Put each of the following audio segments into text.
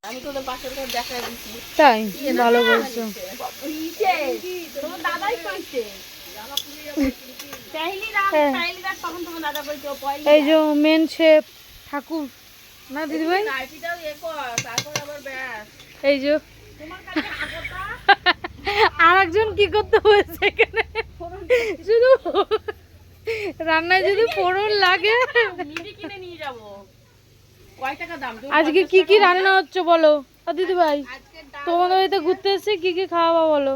আমি তোদের পাশের ঘর দেখাই দিচ্ছি। তাই ভালো বলছো। তোমার দাদাই কইছে এই যে মেন শেফ ঠাকুর না দিদি ভাই, এই যে আর একজন কি করতে হয়েছে এখানে, শুধু রান্নায় যদি ফোড়ন লাগে। আজকে কি কি রান্না হচ্ছে বলো দিদি ভাই? তোমাদের বাড়িতে ঘুরতে এসে কি কি খাওয়াবো বলো?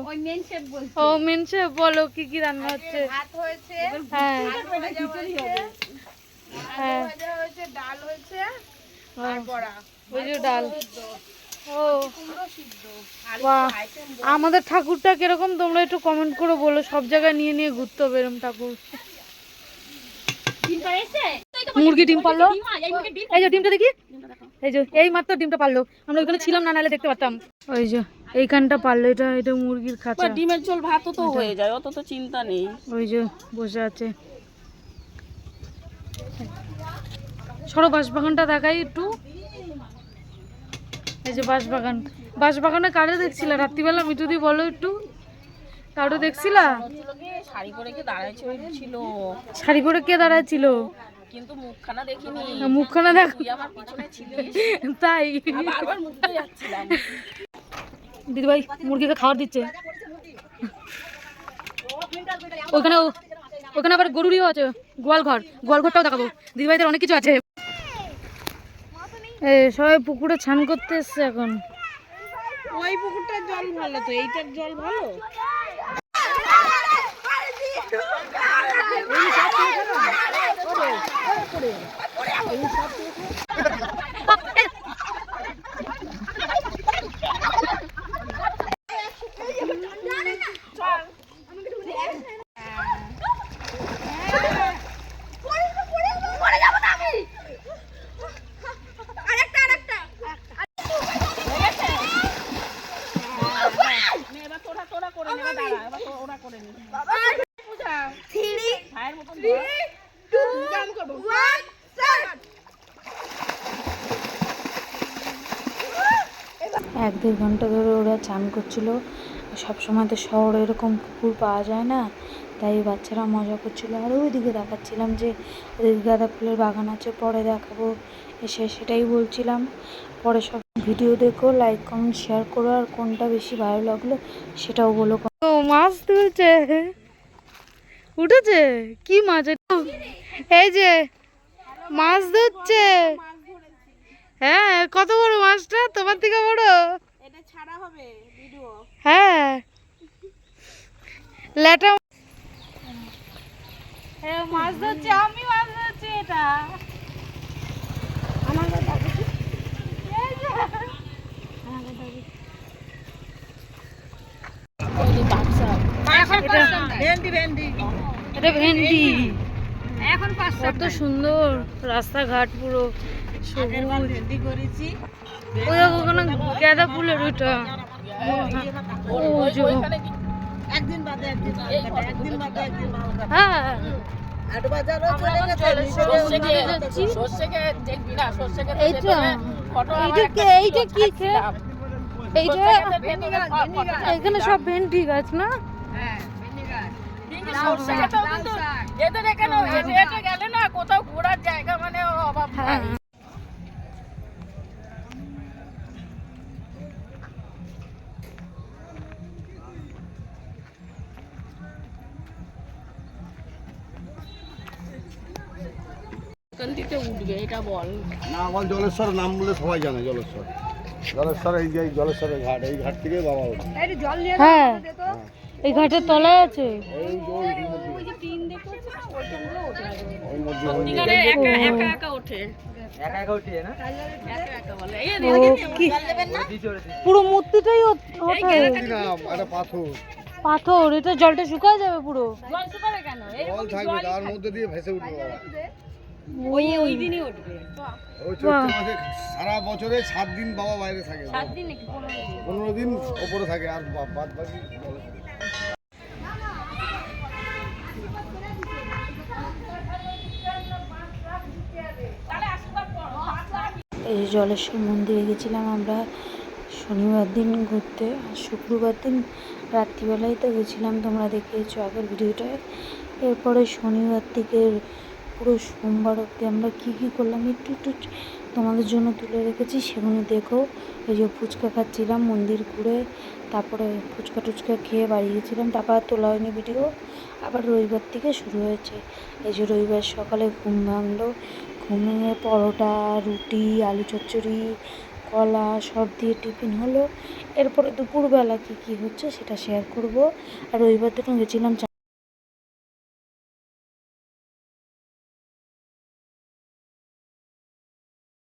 ও মেন শেফ বলো কি কি রান্না হচ্ছে? হ্যাঁ হ্যাঁ ডাল হয়েছে, ওই যে ডাল। ও বাহ, আমাদের ঠাকুরটা কিরকম তোমরা একটু কমেন্ট করে বলো। সব জায়গায় নিয়ে নিয়ে ঘুরতে হবে এরকম ঠাকুর। মুরগি ডিম পারলো, এই যে ডিমটা দেখি, এই যে এই মাত্র ডিমটা পারলো। আমরা ওইখানে ছিলাম না, নাহলে দেখতে পারতাম। ওই যে এইখানটা পারলো, এটা এটা মুরগির খাঁচা। ডিমের ঝোল ভাত তো হয়ে যায়, অত তো চিন্তা নেই। ওই যে বসে আছে। সরো বাঁশবাগানটা দেখাই একটু। এই যে বাঁশবাগান, বাঁশবাগানে কারে দেখছিলা রাত্রিবেলা? মিঠু দি বলো একটু, কারো দেখছিলা? শাড়ি পরে কে দাঁড়াইছে ছিল, শাড়ি পরে কে দাঁড়াচ্ছিল? কিন্তু মুখখানা দেখিনি। মুখখানা দেখ, তুই আমার পিছনে ছিলিস তাই বারবার মুখতে যাচ্ছিলাম। দিদি ভাই মুরগিকে খাবার দিচ্ছে। ওখানে ওখানে আবার গরুরিও আছে, গোয়াল ঘর, গোয়াল ঘরটাও দেখাবো। দিদি ভাইদের অনেক কিছু আছে। সবাই পুকুরে স্নান করতে এসছে এখন। ওই পুকুরটার জল ভালো, তো এইটার জল ভালো। এক দেড় ঘন্টা ধরে ওরা চান করছিল। সবসময় তো শহরে এরকম পুকুর পাওয়া যায় না, তাই বাচ্চারা মজা করছিল। আর ওইদিকে দেখাচ্ছিলাম যে ওদের গাঁদা ফুলের বাগান আছে, পরে দেখাবো এসে, সেটাই বলছিলাম। পরে সব ভিডিও দেখো, লাইক কমেন্ট শেয়ার করো, আর কোনটা বেশি ভালো লাগলো সেটাও বলো। ও মাছ তুলছে, উঠেছে কি মাছ? এই যে মাছ ধরছে। হ্যাঁ, কত বড় মাছটা? তোমার থেকে বড়? এটা ছাড়া হবে ভিডিও। হ্যাঁ লেটা, হ্যাঁ মাছ ধরছে, আমি মাছ ধরছি। এটা এটা ভেন্ডি। কত সুন্দর রাস্তাঘাট, পুরো সবুজ। ওই ওখানে গাঁদা ফুলের ওইটা। হ্যাঁ এখানে সব ভেন্ডি গাছ না? এদের এখানে গেলে না কোথাও ঘোরার জায়গা মানে অভাব নাই। উঠবে এটা বল না, আমার জলেশ্বর নাম বলে সবাই জানে। জলেশ্বর, জলেশ্বর, এই যে জলেশ্বরের ঘাট, এই ঘাট থেকে বাবা ওঠে। হ্যাঁ এই ঘাটের তলায় আছে। এই যে টিন দেখো ওই মধ্যে সত্যিকারে একা একা একা ওঠে, একা একা উঠিয়ে না, একা একা বলে। এই পুরো মূর্তিটাই ওঠে। একটা পাথর, পাথর, এটা জলটা শুকায় যাবে পুরো। জল শুকাবে কেন? জল থাকবে, তার মধ্যে দিয়ে ভেসে উঠবে বাবা। ওই দিনই উঠবে। ওই চৈত্র মাসে সারা বছরে 7 দিন বাবা বাইরে থাকে। 7 দিন নাকি 15 দিন ওপরে থাকে, আর বাদ বাকি এই জলেশ্বর মন্দিরে গেছিলাম আমরা শনিবার দিন ঘুরতে, আর শুক্রবার দিন রাত্রিবেলায় তো গেছিলাম, তোমরা দেখিয়েছো আগের ভিডিওটায়। এরপরে শনিবার থেকে পুরো সোমবার অবধি আমরা কী কী করলাম একটু একটু তোমাদের জন্য তুলে রেখেছি, সেগুলো দেখো। এই যে ফুচকা খাচ্ছিলাম মন্দির ঘুরে, তারপরে ফুচকা টুচকা খেয়ে বাড়ি গেছিলাম, তারপর আর তোলা হয়নি ভিডিও। আবার রবিবার থেকে শুরু হয়েছে। এই যে রবিবার সকালে ঘুম ভাঙলো, ঘুম ভেঙে পরোটা, রুটি, আলু চচ্চড়ি, কলা সব দিয়ে টিফিন হলো। এরপরে দুপুরবেলা কী কী হচ্ছে সেটা শেয়ার করব। আর রবিবার দিন গেছিলাম